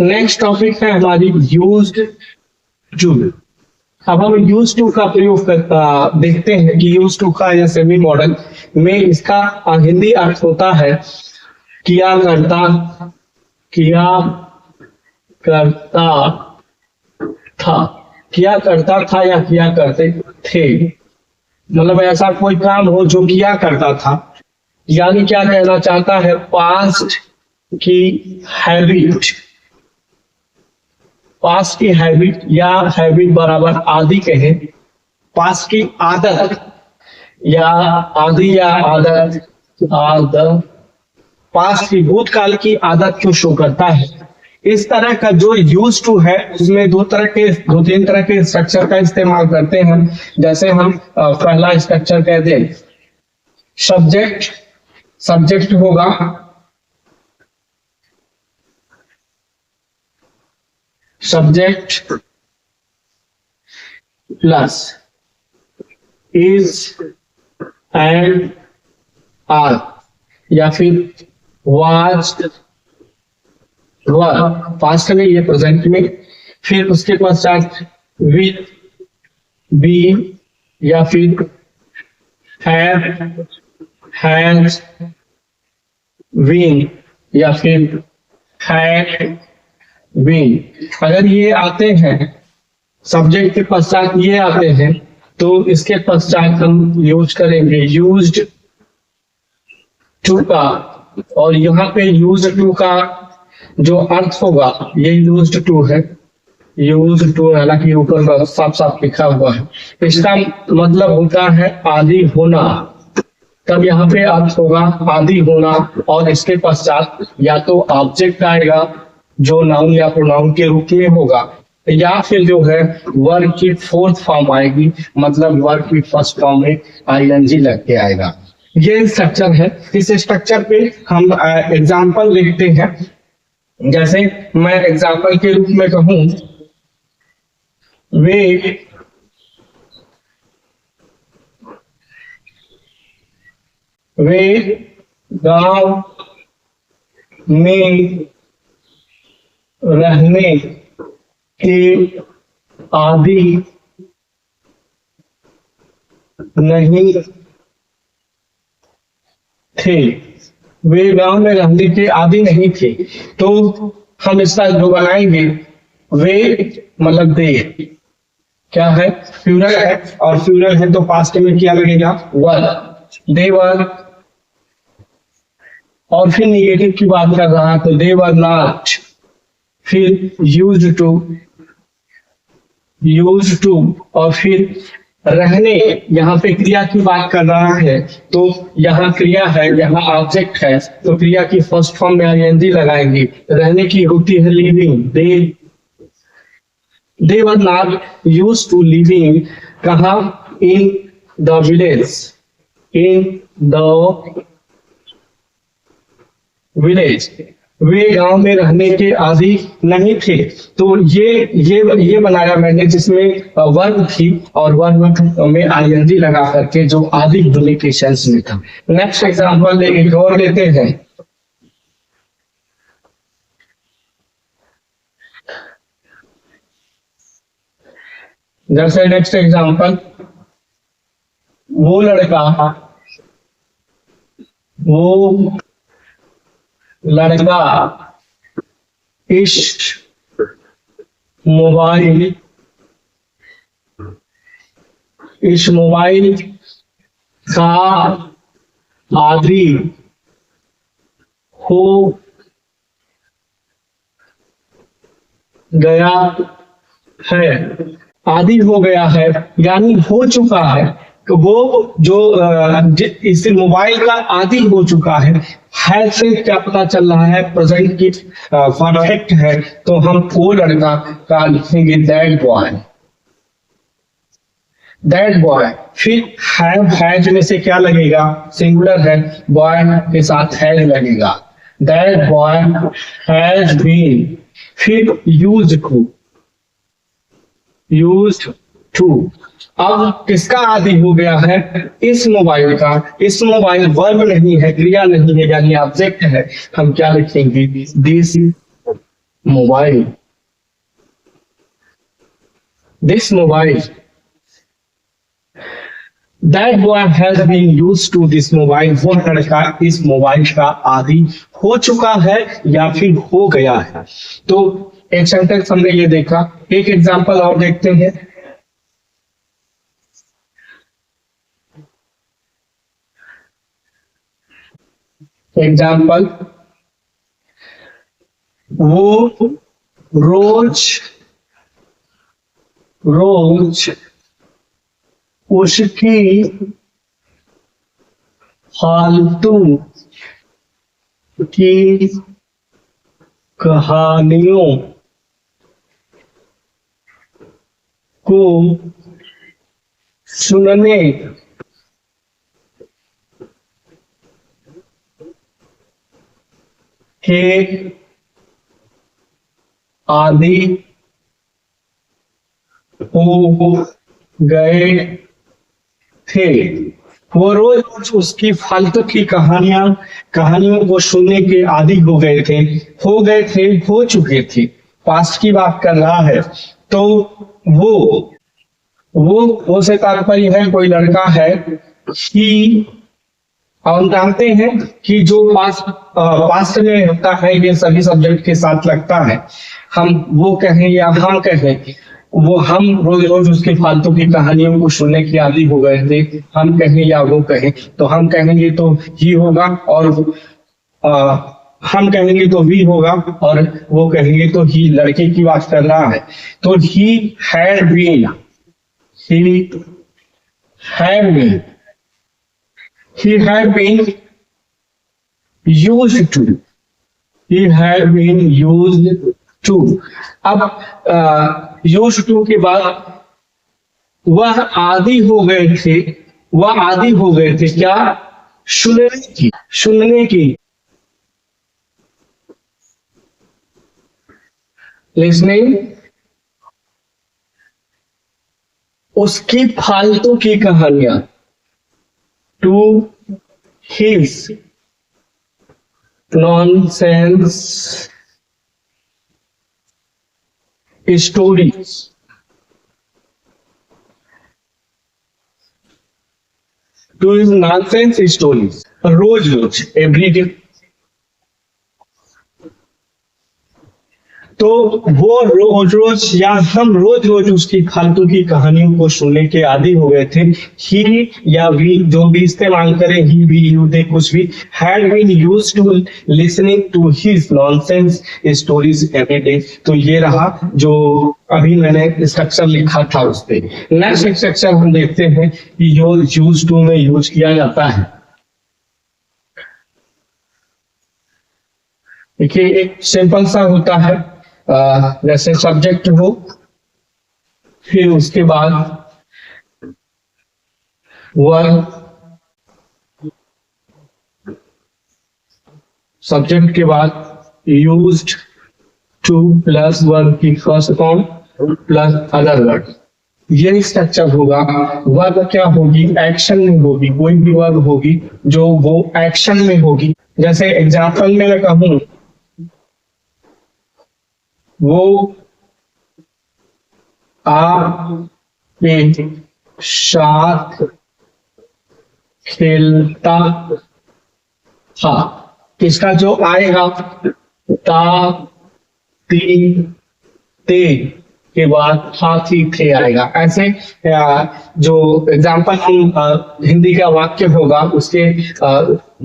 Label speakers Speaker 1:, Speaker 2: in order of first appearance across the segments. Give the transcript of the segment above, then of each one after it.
Speaker 1: Next topic है हमारी used to. अब हम यूज टू का प्रयोग देखते हैं कि यूज टू का या सेमी मॉडल में इसका हिंदी अर्थ होता है किया करता, किया करता था, किया करता था या किया करते थे। मतलब ऐसा कोई काम हो जो किया करता था, यानी क्या कहना चाहता है, पास्ट की हैबिट, पास्ट की हैबिट या हैबिट बराबर आदि कहे, पास्ट की आदत या आदि या आदत, आदत पास्ट की भूतकाल की आदत को शो करता है। इस तरह का जो यूज टू है उसमें दो तीन तरह के स्ट्रक्चर का इस्तेमाल करते हैं। जैसे हम पहला स्ट्रक्चर कहते हैं सब्जेक्ट, सब्जेक्ट होगा subject plus is and are या फिर वाज, पास्ट में, ये प्रेजेंट में। फिर उसके पश्चात विद, बी या फिर हैव, हैज, बीन या फिर हैड बीन। अगर ये आते हैं सब्जेक्ट के पश्चात, ये आते हैं तो इसके पश्चात हम यूज करेंगे यूज्ड टू का। और यहाँ पे यूज टू का जो अर्थ होगा ये यूज्ड टू है, यूज्ड टू, हालांकि ऊपर साफ साफ लिखा हुआ है। इसका मतलब होता है आदि होना। तब यहाँ पे अर्थ होगा आदि होना और इसके पश्चात या तो ऑब्जेक्ट आएगा जो नाउन या प्रोनाउन के रूप में होगा, या फिर जो है वर्ब की फोर्थ फॉर्म आएगी, मतलब वर्ब की फर्स्ट फॉर्म में आईएनजी लग के आएगा। ये स्ट्रक्चर है। इस स्ट्रक्चर पे हम एग्जाम्पल देखते हैं। जैसे मैं एग्जाम्पल के रूप में कहूं, वे गांव में रहने के आदी नहीं थे, वे गांव में रहने के आदि नहीं थे। तो हम इसका जो बनाएंगे, वे मतलब दे, क्या है, फ्यूचर है, और फ्यूचर है तो पास्ट में क्या लगेगा, वर, दे वर। और फिर निगेटिव की बात कर रहा है तो दे वर नॉट। फिर यूज्ड टू, और फिर रहने, यहाँ पे क्रिया की बात कर रहा है तो यहाँ क्रिया है, यहाँ ऑब्जेक्ट है, तो क्रिया की फर्स्ट फॉर्म में आईएनजी लगाएंगे। रहने की होती है living, they were not used to living, कहाँ, in the village, in the village, वे गांव में रहने के आदि नहीं थे। तो ये बनाया मैंने जिसमें वर्ब थी और वर्ब में आईएनजी लगा करके जो आदि होने के सेंस में था। नेक्स्ट एग्जांपल एक और लेते हैं। जैसे नेक्स्ट एग्जांपल, वो लड़का इस मोबाइल का आदी हो गया है, आदी हो गया है यानी हो चुका है। तो वो जो इस मोबाइल का आदी हो चुका है से क्या पता चल रहा है, प्रेजेंट की परफेक्ट है, तो हम वो लड़का का लिखेंगे दैट बॉय, दैट बॉय। फिर हैव, हैज में से क्या लगेगा, सिंगुलर है, बॉय के साथ हैज लगेगा, दैट बॉय हैज बीन। फिर यूज्ड टू, अब किसका आदि हो गया है, इस मोबाइल का। इस मोबाइल वर्ब नहीं है, क्रिया नहीं है, यानी ऑब्जेक्ट है। हम क्या लिखेंगे, this mobile. This mobile. That boy has been used to this mobile. वो लड़का इस मोबाइल का आदी हो चुका है या फिर हो गया है। तो एक सेंटेंस हमने ये देखा, एक एग्जांपल और देखते हैं। एग्जाम्पल, वो रोज रोज उसकी फालतू की कहानियों को सुनने के आदि हो गए थे। वो रोज उसकी फालतू की कहानियों को सुनने के आदी हो गए थे, हो चुके थे। पास्ट की बात कर रहा है। तो वो से तात्पर्य है कोई लड़का है कि हम जानते हैं कि जो पास्ट में होता है ये सभी सब्जेक्ट के साथ लगता है। हम वो कहें या हम कहें, वो हम रोज रोज उसकी फालतू की कहानियों को सुनने की आदी हो गए थे, हम कहें या वो कहें। तो हम कहेंगे तो ही होगा, और हम कहेंगे तो भी होगा, और वो कहेंगे तो ही। लड़के की बात कर रहा है तो he had been used to he had been used to। अब used to के बाद वह आदी हो गए थे, क्या? सुनने की लिसनिंग, उसकी फालतू की कहानियां, to his nonsense stories, to his nonsense stories, रोज एवरीडे। तो वो रोज या हम रोज उसकी फालतू की कहानियों को सुनने के आदी हो गए थे। ही या वी, जो भी इस्तेमाल करे, ही भी यू दे कुछ भी, had been used to listening to his nonsense stories every day. तो ये रहा जो अभी मैंने स्ट्रक्चर लिखा था उस पे। नेक्स्ट स्ट्रक्चर हम देखते हैं कि जो यूज टू में यूज किया जाता है। देखिए एक सिंपल सा होता है, जैसे सब्जेक्ट हो, फिर उसके बाद वर्ब, सब्जेक्ट के बाद यूज्ड टू प्लस वर्ब की first form plus other word. ये स्ट्रक्चर होगा। वर्ब क्या होगी? एक्शन में होगी। कोई भी वर्ब होगी जो वो एक्शन में होगी। जैसे एग्जाम्पल में मैं कहूं, वो आपके साथ खेलता था। इसका जो आएगा ता, ती, ते के बाद था, थी, थे आएगा। ऐसे जो एग्जाम्पल हम हिंदी का वाक्य होगा उसके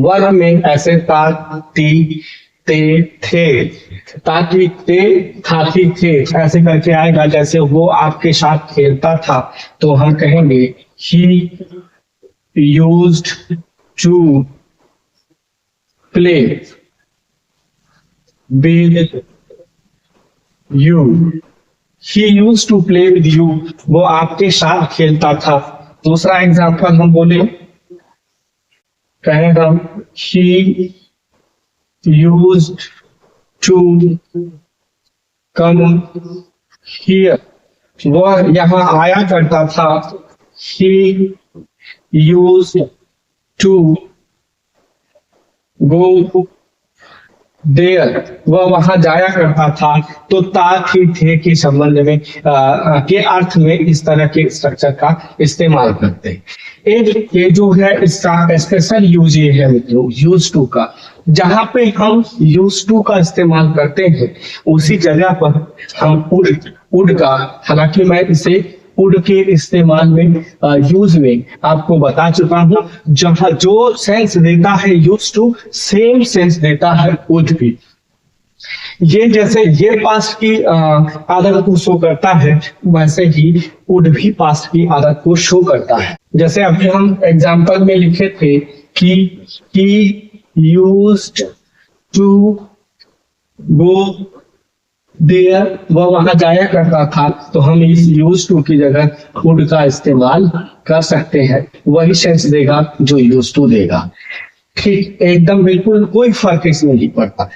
Speaker 1: वर्ब में ऐसे ता, ती, ते, थे, ताकि ते, थाथी, थे ऐसे करके आएगा। जैसे वो आपके साथ खेलता था तो हम कहेंगे he used to play with you। he used to play with you, वो आपके साथ खेलता था। दूसरा एग्जाम्पल हम बोले, कहें हम he used to come here, वो यहाँ आया करता था। he used to go there, वह वहां जाया करता था। तो ता थी थे के संबंध में के अर्थ में इस तरह के स्ट्रक्चर का इस्तेमाल करते हैं। एक ये जो है इसका स्पेशल यूज ये है मित्रों, यूज टू का। जहां पे हम यूज टू का इस्तेमाल करते हैं उसी जगह पर हम वुड का, हालांकि मैं इसे वुड के इस्तेमाल में यूज में आपको बता चुका हूं, जहां जो सेंस देता है यूज टू सेम सेंस देता है वुड भी। ये जैसे ये पास्ट की आदत को शो करता है, वैसे ही वुड भी पास्ट की आदत को शो करता है। जैसे अभी हम एग्जांपल में लिखे थे कि यूज्ड टू गो देयर, वह वहां जाया करता था। तो हम इस यूज टू की जगह वुड का इस्तेमाल कर सकते हैं, वही सेंस देगा जो यूज टू देगा। ठीक, एकदम बिल्कुल कोई फर्क इसमें नहीं पड़ता।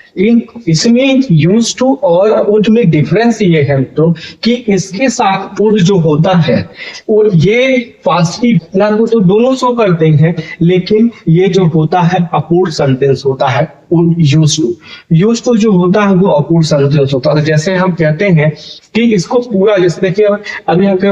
Speaker 1: इसमें यूज टू और वुड में डिफरेंस ये है तो कि इसके साथ वुड जो होता है और ये पास्ट की घटना को तो दोनों शो करते हैं, लेकिन ये जो होता है अपूर्ण सेंटेंस होता है यूज टू जो होता है वो अपूर्ण सेंटेंस होता है। जैसे हम कहते हैं कि इसको पूरा, जैसे देखिए अभी हम कहें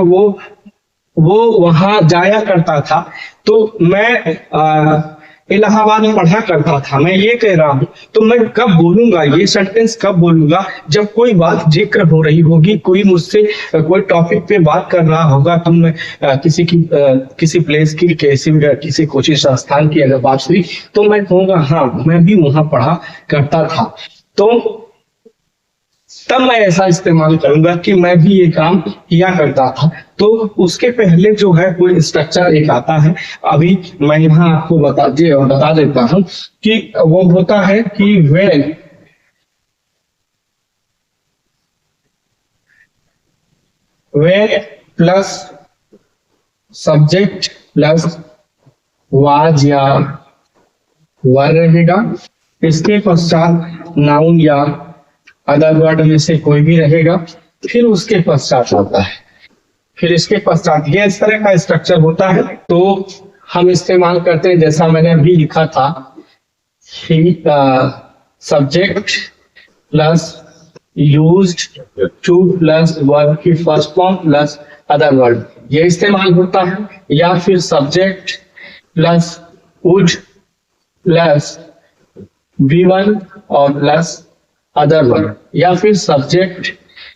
Speaker 1: वो वहां जाया करता था, तो मैं इलाहाबाद में पढ़ा करता था, मैं ये कह रहा हूं। तो मैं कब बोलूंगा ये सेंटेंस, कब बोलूंगा जब कोई बात जिक्र हो रही होगी, कोई मुझसे कोई टॉपिक पे बात कर रहा होगा, तो मैं किसी प्लेस की, किसी कोचिंग संस्थान की अगर बात हुई तो मैं कहूंगा हाँ मैं भी वहां पढ़ा करता था। तो तब मैं ऐसा इस्तेमाल करूंगा कि मैं भी ये काम किया करता था। तो उसके पहले जो है कोई स्ट्रक्चर एक आता है, अभी मैं यहाँ आपको बता देता हूं कि वो होता है कि when plus subject plus was या वर रहेगा, इसके पश्चात नाउन या अदर वर्ड में से कोई भी रहेगा, फिर उसके पश्चात आता है, फिर इसके पश्चात ये इस तरह का स्ट्रक्चर होता है। तो हम इस्तेमाल करते हैं, जैसा मैंने अभी लिखा था, subject plus used to plus verb की first form plus other word, ये इस्तेमाल होता है। या फिर subject plus would plus V1 और प्लस अदर वर्ड, या फिर subject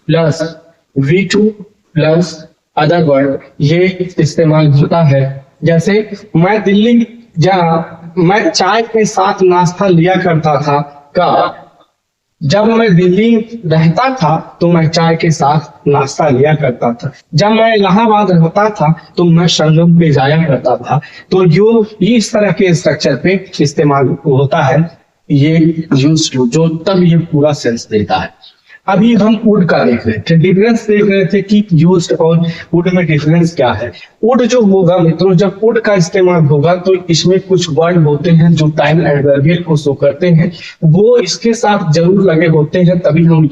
Speaker 1: plus V2 plus other word, ये इस्तेमाल होता है। जैसे मैं दिल्ली मैं चाय के साथ नाश्ता लिया करता था का, जब मैं दिल्ली रहता था तो मैं चाय के साथ नाश्ता लिया करता था, जब मैं इलाहाबाद रहता था तो मैं संगम पे जाया करता था। तो जो इस तरह के स्ट्रक्चर पे इस्तेमाल होता है ये यूज टू, जो तब ये पूरा सेंस देता है। अभी हम वुड का देख रहे थे, डिफरेंस देख रहे थे कि यूज्ड और वुड में डिफरेंस क्या है। वुड जो होगा मित्रों, जब वुड का इस्तेमाल होगा तो इसमें कुछ वर्ड होते हैं जो टाइम एडवर्बियल को शो करते हैं, वो इसके साथ जरूर लगे होते हैं, तभी हम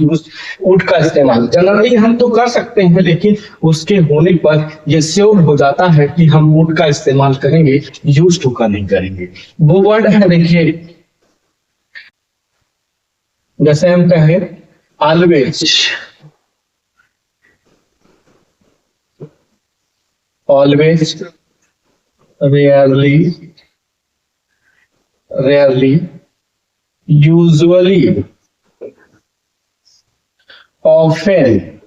Speaker 1: वुड का इस्तेमाल जनरली हम तो कर सकते हैं, लेकिन उसके होने पर यह श्योर हो जाता है कि हम वुड का इस्तेमाल करेंगे, यूज टू का नहीं करेंगे। वो वर्ड है, देखिए जैसे हम कहें always, always, rarely, usually, often,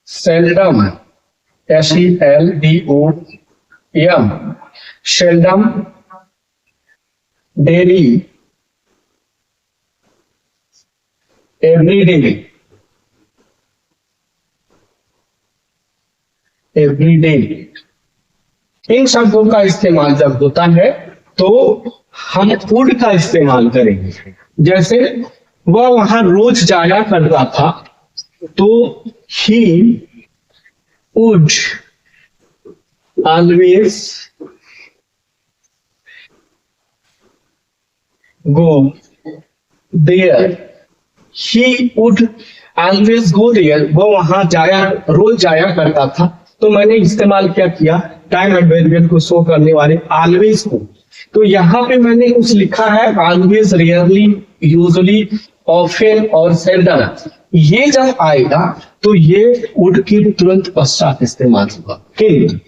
Speaker 1: seldom, seldom, seldom, daily, every day, इन शब्दों का इस्तेमाल जब होता है तो हम वुड का इस्तेमाल करेंगे। जैसे वह वहां रोज जाया करता था, तो he would always go there, he would always go there, वो वहां रोज जाया करता था। तो मैंने इस्तेमाल क्या किया, टाइम एडवर्बियल को शो करने वाले ऑलवेज को, तो यहाँ पे मैंने कुछ लिखा है ऑलवेज, रेयरली, यूजुअली, ऑफन और सेल्डम। ये जब आएगा तो ये वुड के तुरंत पश्चात इस्तेमाल होगा। किंतु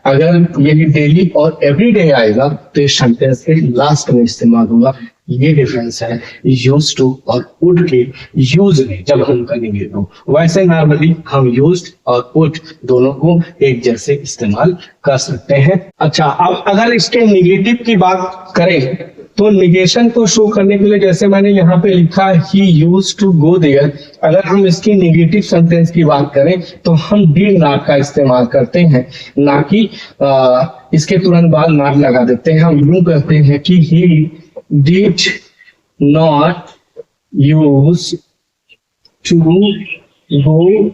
Speaker 1: अगर ये डेली और एवरीडे आएगा तो ये सेंटेंस के लास्ट में इस्तेमाल होगा। ये डिफरेंस है यूज टू और वुड के यूज में जब हम करेंगे तो। वैसे नॉर्मली हम यूज और वुड दोनों को एक जैसे इस्तेमाल कर सकते हैं। अच्छा, अब अगर इसके निगेटिव की बात करें तो निगेशन को शो करने के लिए जैसे मैंने यहाँ पे लिखा ही यूज टू गो देयर, अगर हम इसकी निगेटिव सेंटेंस की बात करें तो हम डिड नॉट का इस्तेमाल करते हैं, ना कि इसके तुरंत बाद नॉट लगा देते हैं। हम यूं कहते हैं कि he did not use to go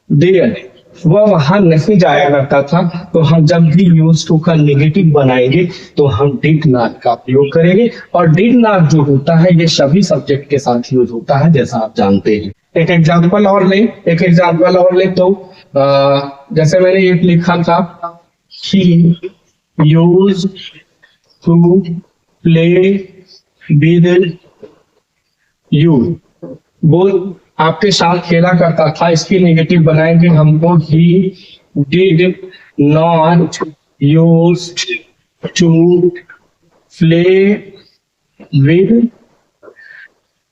Speaker 1: there, वह वहां नहीं जाया करता था। तो हम जब भी यूज टू का नेगेटिव बनाएंगे तो हम डिड नॉट का प्रयोग करेंगे। और डिड नॉट जो होता है ये सभी सब्जेक्ट के साथ यूज होता है, जैसा आप जानते हैं। एक एग्जांपल और ले तो जैसे मैंने एक लिखा था he use to play with you, वो आपके साथ खेला करता था। इसकी नेगेटिव बनाएंगे हमको he did not used to play with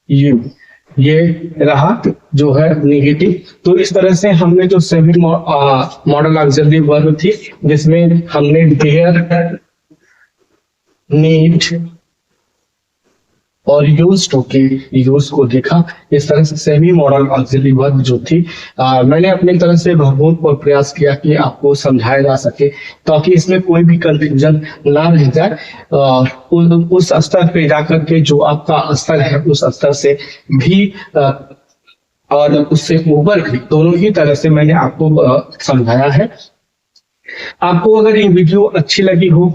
Speaker 1: you, ये रहा जो है नेगेटिव। तो इस तरह से हमने जो सेमी मॉडल ऑक्सिलरी वर्ब थी जिसमें हमने देयर, नीड और यूज टू के यूज को देखा। इस तरह से सेमी मॉडल ऑक्सिलरी वर्ब जो थी मैंने अपनी तरह से भरपूर प्रयास किया कि आपको समझाया जा सके ताकि इसमें कोई भी कंफ्यूजन ना रह जाए। उस स्तर पे जाकर के जो आपका स्तर है उस स्तर से भी और उससे ऊपर भी दोनों ही तरह से मैंने आपको समझाया है। आपको अगर ये वीडियो अच्छी लगी हो,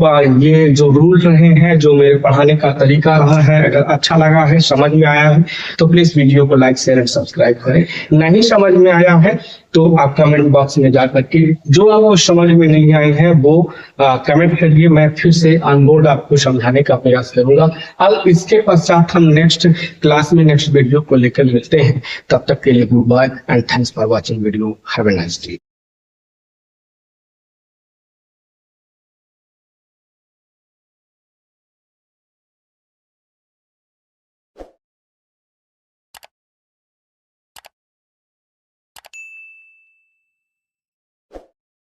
Speaker 1: ये जो रूल रहे हैं, जो मेरे पढ़ाने का तरीका रहा है, अगर अच्छा लगा है, समझ में आया है तो प्लीज वीडियो को लाइक, शेयर एंड सब्सक्राइब करें। नहीं समझ में आया है तो आप कमेंट बॉक्स में जाकर के जो आपको समझ में नहीं आए हैं वो कमेंट करिए, मैं फिर से ऑन बोर्ड आपको समझाने का प्रयास करूंगा। अब इसके पश्चात हम नेक्स्ट क्लास में नेक्स्ट वीडियो को लेकर मिलते हैं। तब तक के लिए good bye and thanks for watching video. Have a nice day.